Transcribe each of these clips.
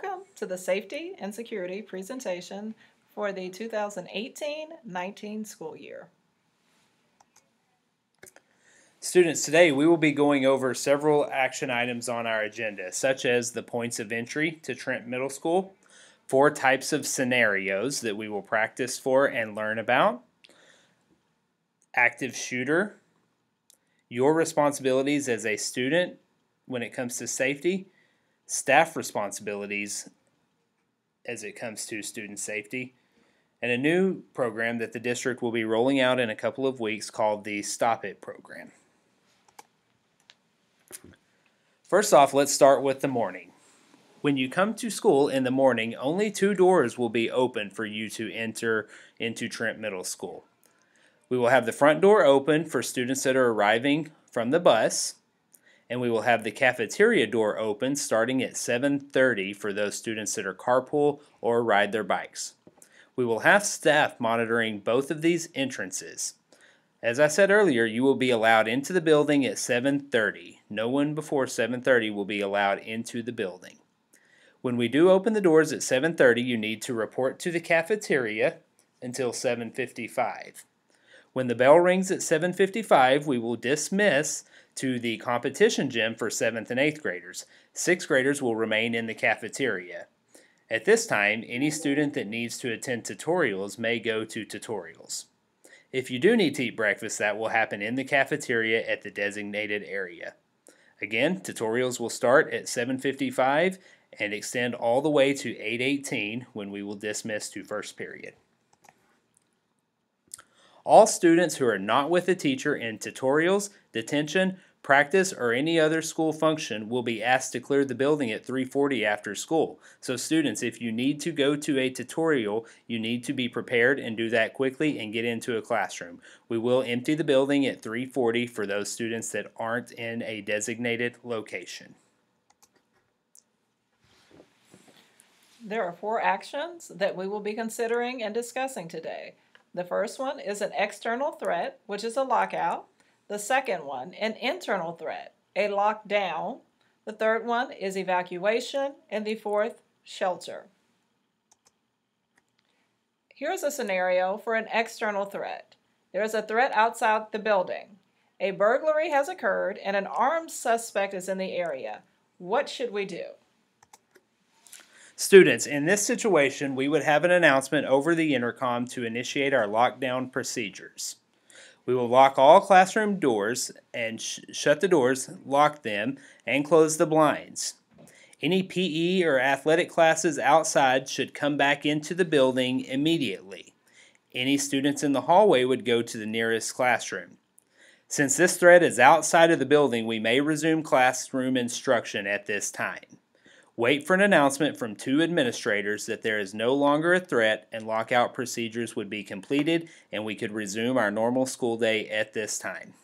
welcome to the Safety and Security presentation for the 2018-19 school year. Students, today we will be going over several action items on our agenda, such as the points of entry to Trent Middle School, 4 types of scenarios that we will practice for and learn about, active shooter, your responsibilities as a student when it comes to safety, staff responsibilities as it comes to student safety, and a new program that the district will be rolling out in a couple of weeks called the Stop It program. First off, let's start with the morning. When you come to school in the morning, only 2 doors will be open for you to enter into Trent Middle School. We will have the front door open for students that are arriving from the bus, and we will have the cafeteria door open starting at 7:30 for those students that are carpool or ride their bikes. We will have staff monitoring both of these entrances. As I said earlier, you will be allowed into the building at 7:30. No one before 7:30 will be allowed into the building. When we do open the doors at 7:30, you need to report to the cafeteria until 7:55. When the bell rings at 7:55, we will dismiss to the competition gym for 7th and 8th graders. 6th graders will remain in the cafeteria. At this time, any student that needs to attend tutorials may go to tutorials. If you do need to eat breakfast, that will happen in the cafeteria at the designated area. Again, tutorials will start at 7:55 and extend all the way to 8:18 when we will dismiss to first period. All students who are not with a teacher in tutorials, detention, practice, or any other school function will be asked to clear the building at 3:40 after school. So students, if you need to go to a tutorial, you need to be prepared and do that quickly and get into a classroom. We will empty the building at 3:40 for those students that aren't in a designated location. There are 4 actions that we will be considering and discussing today. The first one is an external threat, which is a lockout. The second one, an internal threat, a lockdown. The third one is evacuation, and the fourth, shelter. Here's a scenario for an external threat. There is a threat outside the building. A burglary has occurred and an armed suspect is in the area. What should we do? Students, in this situation, we would have an announcement over the intercom to initiate our lockdown procedures. We will lock all classroom doors and shut the doors, lock them, and close the blinds. Any PE or athletic classes outside should come back into the building immediately. Any students in the hallway would go to the nearest classroom. Since this threat is outside of the building, we may resume classroom instruction at this time. Wait for an announcement from 2 administrators that there is no longer a threat and lockout procedures would be completed and we could resume our normal school day at this time.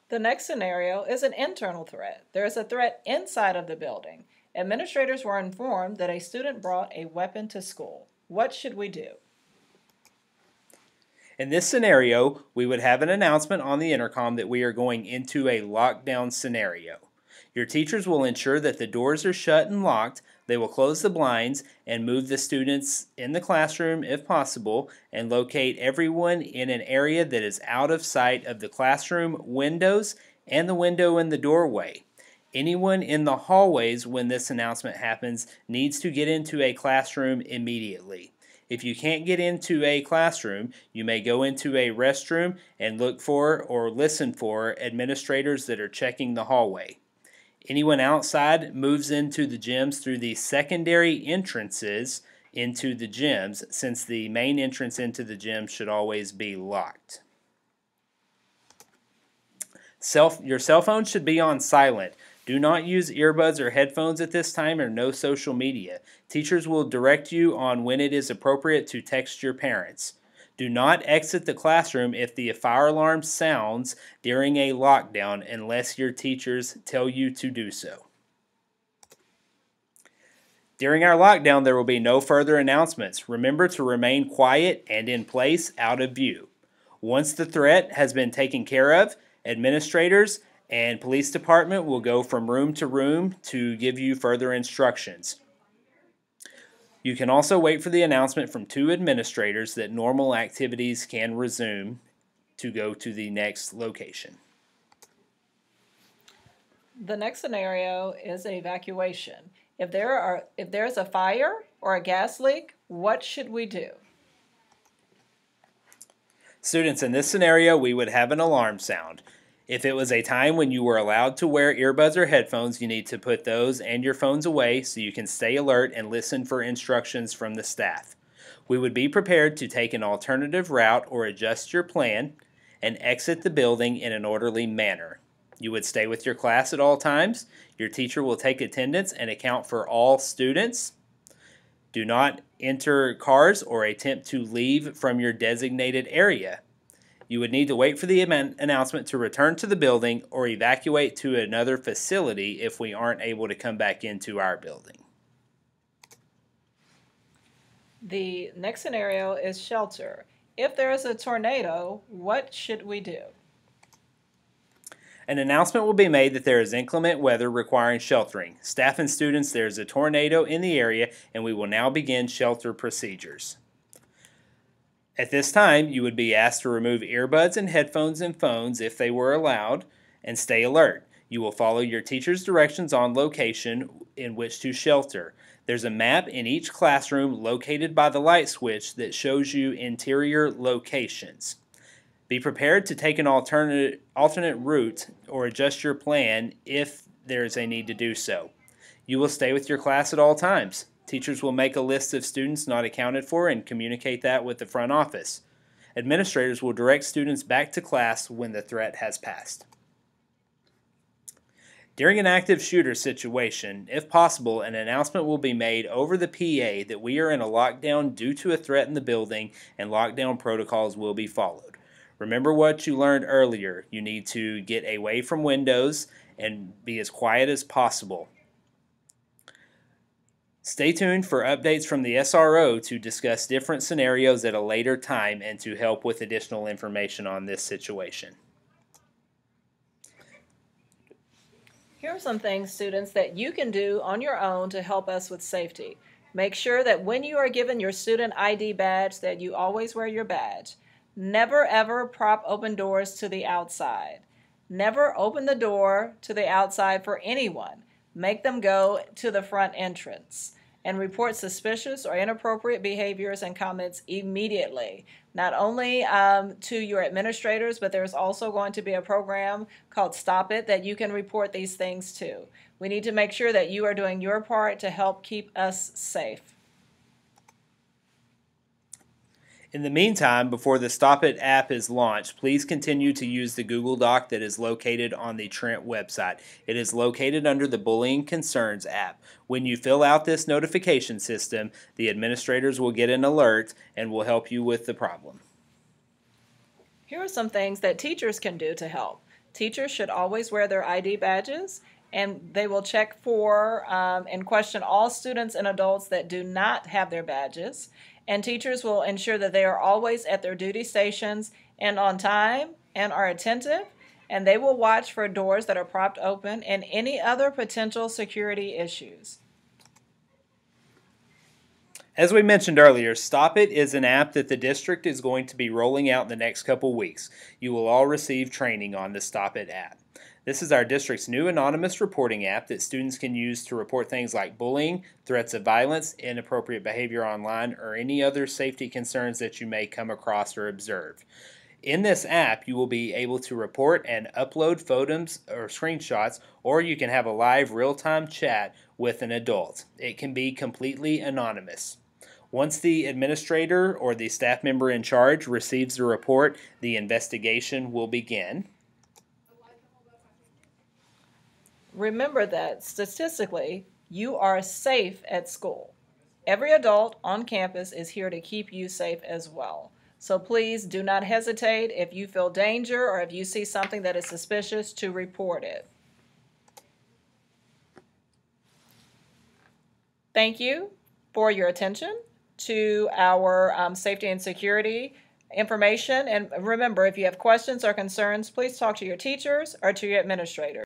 The next scenario is an internal threat. There is a threat inside of the building. Administrators were informed that a student brought a weapon to school. What should we do? In this scenario, we would have an announcement on the intercom that we are going into a lockdown scenario. Your teachers will ensure that the doors are shut and locked. They will close the blinds and move the students in the classroom if possible and locate everyone in an area that is out of sight of the classroom windows and the window in the doorway. Anyone in the hallways when this announcement happens needs to get into a classroom immediately. If you can't get into a classroom, you may go into a restroom and look for or listen for administrators that are checking the hallway. Anyone outside moves into the gyms through the secondary entrances into the gyms, since the main entrance into the gym should always be locked. Your cell phone should be on silent. Do not use earbuds or headphones at this time, or no social media. Teachers will direct you on when it is appropriate to text your parents. Do not exit the classroom if the fire alarm sounds during a lockdown unless your teachers tell you to do so. During our lockdown, there will be no further announcements. Remember to remain quiet and in place out of view. Once the threat has been taken care of, administrators and police department will go from room to room to give you further instructions. You can also wait for the announcement from 2 administrators that normal activities can resume to go to the next location. The next scenario is an evacuation. If there's a fire or a gas leak, what should we do? Students, in this scenario, we would have an alarm sound. If it was a time when you were allowed to wear earbuds or headphones, you need to put those and your phones away so you can stay alert and listen for instructions from the staff. We would be prepared to take an alternative route or adjust your plan and exit the building in an orderly manner. You would stay with your class at all times. Your teacher will take attendance and account for all students. Do not enter cars or attempt to leave from your designated area. You would need to wait for the announcement to return to the building or evacuate to another facility if we aren't able to come back into our building. The next scenario is shelter. If there is a tornado, what should we do? An announcement will be made that there is inclement weather requiring sheltering. Staff and students, there is a tornado in the area and we will now begin shelter procedures. At this time, you would be asked to remove earbuds and headphones and phones if they were allowed, and stay alert. You will follow your teacher's directions on location in which to shelter. There's a map in each classroom located by the light switch that shows you interior locations. Be prepared to take an alternate route or adjust your plan if there is a need to do so. You will stay with your class at all times. Teachers will make a list of students not accounted for and communicate that with the front office. Administrators will direct students back to class when the threat has passed. During an active shooter situation, if possible, an announcement will be made over the PA that we are in a lockdown due to a threat in the building and lockdown protocols will be followed. Remember what you learned earlier. You need to get away from windows and be as quiet as possible. Stay tuned for updates from the SRO to discuss different scenarios at a later time and to help with additional information on this situation. Here are some things, students, that you can do on your own to help us with safety. Make sure that when you are given your student ID badge that you always wear your badge. Never ever prop open doors to the outside. Never open the door to the outside for anyone. Make them go to the front entrance and report suspicious or inappropriate behaviors and comments immediately, not only to your administrators, but there's also going to be a program called Stop It that you can report these things to. We need to make sure that you are doing your part to help keep us safe. In the meantime, before the Stop It app is launched, please continue to use the Google Doc that is located on the Trent website. It is located under the Bullying Concerns app. When you fill out this notification system, the administrators will get an alert and will help you with the problem. Here are some things that teachers can do to help. Teachers should always wear their ID badges, and they will check for and question all students and adults that do not have their badges. And teachers will ensure that they are always at their duty stations and on time and are attentive, and they will watch for doors that are propped open and any other potential security issues. As we mentioned earlier, Stop It is an app that the district is going to be rolling out in the next couple weeks. You will all receive training on the Stop It app. This is our district's new anonymous reporting app that students can use to report things like bullying, threats of violence, inappropriate behavior online, or any other safety concerns that you may come across or observe. In this app, you will be able to report and upload photos or screenshots, or you can have a live real-time chat with an adult. It can be completely anonymous. Once the administrator or the staff member in charge receives the report, the investigation will begin. Remember that statistically, you are safe at school. Every adult on campus is here to keep you safe as well. So please do not hesitate if you feel danger or if you see something that is suspicious to report it. Thank you for your attention to our safety and security information. And remember, if you have questions or concerns, please talk to your teachers or to your administrators.